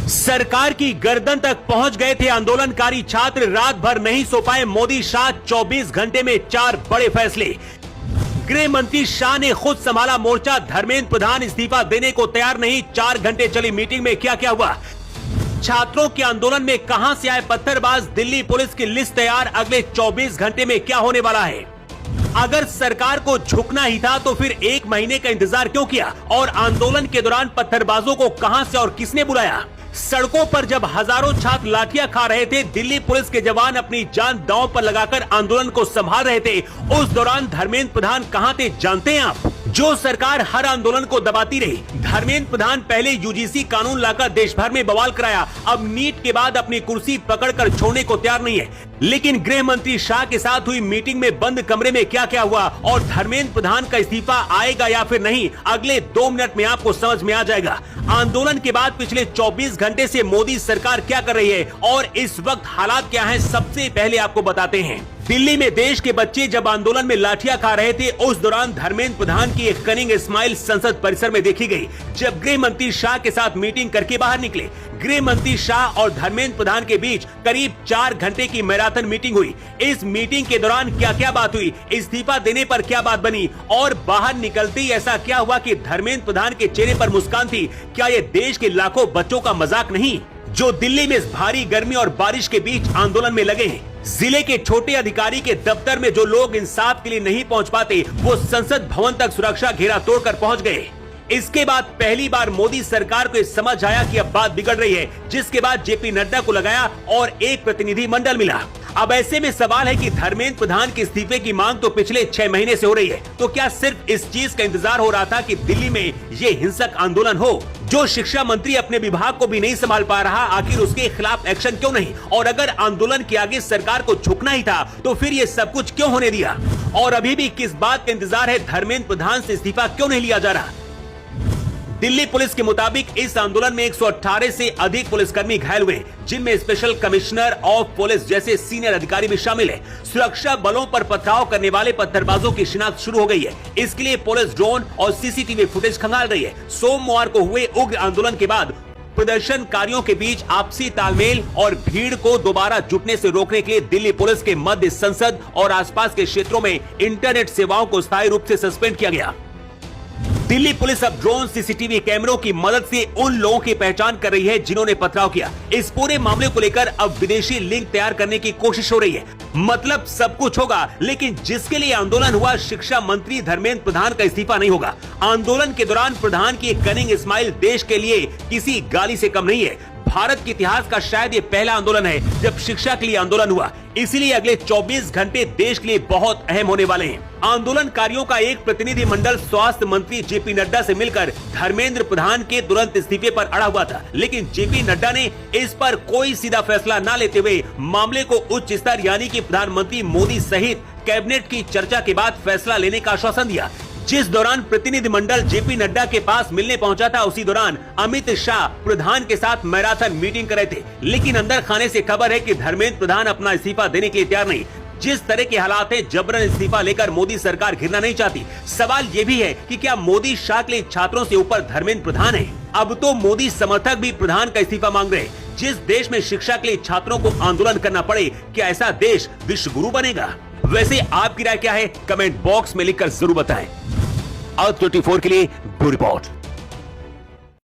सरकार की गर्दन तक पहुंच गए थे आंदोलनकारी छात्र, रात भर नहीं सो पाए मोदी शाह, 24 घंटे में 4 बड़े फैसले। गृह मंत्री शाह ने खुद संभाला मोर्चा, धर्मेंद्र प्रधान इस्तीफा देने को तैयार नहीं। 4 घंटे चली मीटिंग में क्या क्या हुआ, छात्रों के आंदोलन में कहां से आए पत्थरबाज, दिल्ली पुलिस की लिस्ट तैयार, अगले 24 घंटे में क्या होने वाला है। अगर सरकार को झुकना ही था तो फिर 1 महीने का इंतजार क्यों किया, और आंदोलन के दौरान पत्थरबाजों को कहां से और किसने बुलाया। सड़कों पर जब हजारों छात्र लाठियां खा रहे थे, दिल्ली पुलिस के जवान अपनी जान दांव पर लगाकर आंदोलन को संभाल रहे थे। उस दौरान धर्मेंद्र प्रधान कहां थे जानते हैं आप। जो सरकार हर आंदोलन को दबाती रही, धर्मेंद्र प्रधान पहले यूजीसी कानून लाकर देश भर में बवाल कराया, अब नीट के बाद अपनी कुर्सी पकड़कर छोड़ने को तैयार नहीं है। लेकिन गृह मंत्री शाह के साथ हुई मीटिंग में बंद कमरे में क्या क्या हुआ और धर्मेंद्र प्रधान का इस्तीफा आएगा या फिर नहीं, अगले 2 मिनट में आपको समझ में आ जाएगा। आंदोलन के बाद पिछले 24 घंटे से मोदी सरकार क्या कर रही है और इस वक्त हालात क्या हैं, सबसे पहले आपको बताते हैं। दिल्ली में देश के बच्चे जब आंदोलन में लाठियां खा रहे थे, उस दौरान धर्मेंद्र प्रधान की एक कनिंग स्माइल संसद परिसर में देखी गई, जब गृह मंत्री शाह के साथ मीटिंग करके बाहर निकले। गृह मंत्री शाह और धर्मेंद्र प्रधान के बीच करीब 4 घंटे की मैराथन मीटिंग हुई। इस मीटिंग के दौरान क्या क्या बात हुई, इस्तीफा देने पर क्या बात बनी, और बाहर निकलते ही ऐसा क्या हुआ कि धर्मेंद्र प्रधान के चेहरे पर मुस्कान थी। क्या ये देश के लाखों बच्चों का मजाक नहीं, जो दिल्ली में इस भारी गर्मी और बारिश के बीच आंदोलन में लगे हैं। जिले के छोटे अधिकारी के दफ्तर में जो लोग इंसाफ के लिए नहीं पहुंच पाते, वो संसद भवन तक सुरक्षा घेरा तोड़कर पहुंच गए। इसके बाद पहली बार मोदी सरकार को समझ आया कि अब बात बिगड़ रही है, जिसके बाद जेपी नड्डा को लगाया और एक प्रतिनिधि मंडल मिला। अब ऐसे में सवाल है कि धर्मेंद्र प्रधान के इस्तीफे की मांग तो पिछले 6 महीने से हो रही है, तो क्या सिर्फ इस चीज का इंतजार हो रहा था कि दिल्ली में ये हिंसक आंदोलन हो। जो शिक्षा मंत्री अपने विभाग को भी नहीं संभाल पा रहा, आखिर उसके खिलाफ एक्शन क्यों नहीं, और अगर आंदोलन के आगे सरकार को झुकना ही था तो फिर ये सब कुछ क्यों होने दिया, और अभी भी किस बात का इंतजार है, धर्मेंद्र प्रधान से इस्तीफा क्यों नहीं लिया जा रहा। दिल्ली पुलिस के मुताबिक इस आंदोलन में 118 से अधिक पुलिसकर्मी घायल हुए, जिनमें स्पेशल कमिश्नर ऑफ पुलिस जैसे सीनियर अधिकारी भी शामिल है। सुरक्षा बलों पर पथराव करने वाले पत्थरबाजों की शिनाख्त शुरू हो गई है। इसके लिए पुलिस ड्रोन और सीसीटीवी फुटेज खंगाल रही है। सोमवार को हुए उग्र आंदोलन के बाद प्रदर्शनकारियों के बीच आपसी तालमेल और भीड़ को दोबारा जुटने से रोकने के लिए दिल्ली पुलिस के मध्य संसद और आसपास के क्षेत्रों में इंटरनेट सेवाओं को स्थायी रूप से सस्पेंड किया गया। दिल्ली पुलिस अब ड्रोन सीसीटीवी कैमरों की मदद से उन लोगों की पहचान कर रही है जिन्होंने पथराव किया। इस पूरे मामले को लेकर अब विदेशी लिंक तैयार करने की कोशिश हो रही है। मतलब सब कुछ होगा, लेकिन जिसके लिए आंदोलन हुआ, शिक्षा मंत्री धर्मेंद्र प्रधान का इस्तीफा नहीं होगा। आंदोलन के दौरान प्रधान की कनिंग स्माइल देश के लिए किसी गाली से कम नहीं है। भारत के इतिहास का शायद ये पहला आंदोलन है जब शिक्षा के लिए आंदोलन हुआ, इसीलिए अगले 24 घंटे देश के लिए बहुत अहम होने वाले हैं। आंदोलनकारियों का एक प्रतिनिधि मंडल स्वास्थ्य मंत्री जेपी नड्डा से मिलकर धर्मेंद्र प्रधान के तुरंत इस्तीफे पर अड़ा हुआ था, लेकिन जेपी नड्डा ने इस पर कोई सीधा फैसला न लेते हुए मामले को उच्च स्तर यानी कि प्रधानमंत्री मोदी सहित कैबिनेट की चर्चा के बाद फैसला लेने का आश्वासन दिया। जिस दौरान प्रतिनिधि मंडल जेपी नड्डा के पास मिलने पहुंचा था, उसी दौरान अमित शाह प्रधान के साथ मैराथन मीटिंग कर रहे थे। लेकिन अंदर खाने से खबर है कि धर्मेंद्र प्रधान अपना इस्तीफा देने के लिए तैयार नहीं। जिस तरह के हालात हैं, जबरन इस्तीफा लेकर मोदी सरकार घिरना नहीं चाहती। सवाल ये भी है कि क्या मोदी शाह के लिए छात्रों से ऊपर धर्मेंद्र प्रधान है। अब तो मोदी समर्थक भी प्रधान का इस्तीफा मांग रहे हैं। जिस देश में शिक्षा के लिए छात्रों को आंदोलन करना पड़े, क्या ऐसा देश विश्व गुरु बनेगा। वैसे आपकी राय क्या है, कमेंट बॉक्स में लिखकर जरूर बताएं। Earth 24 के लिए ब्यूरो रिपोर्ट।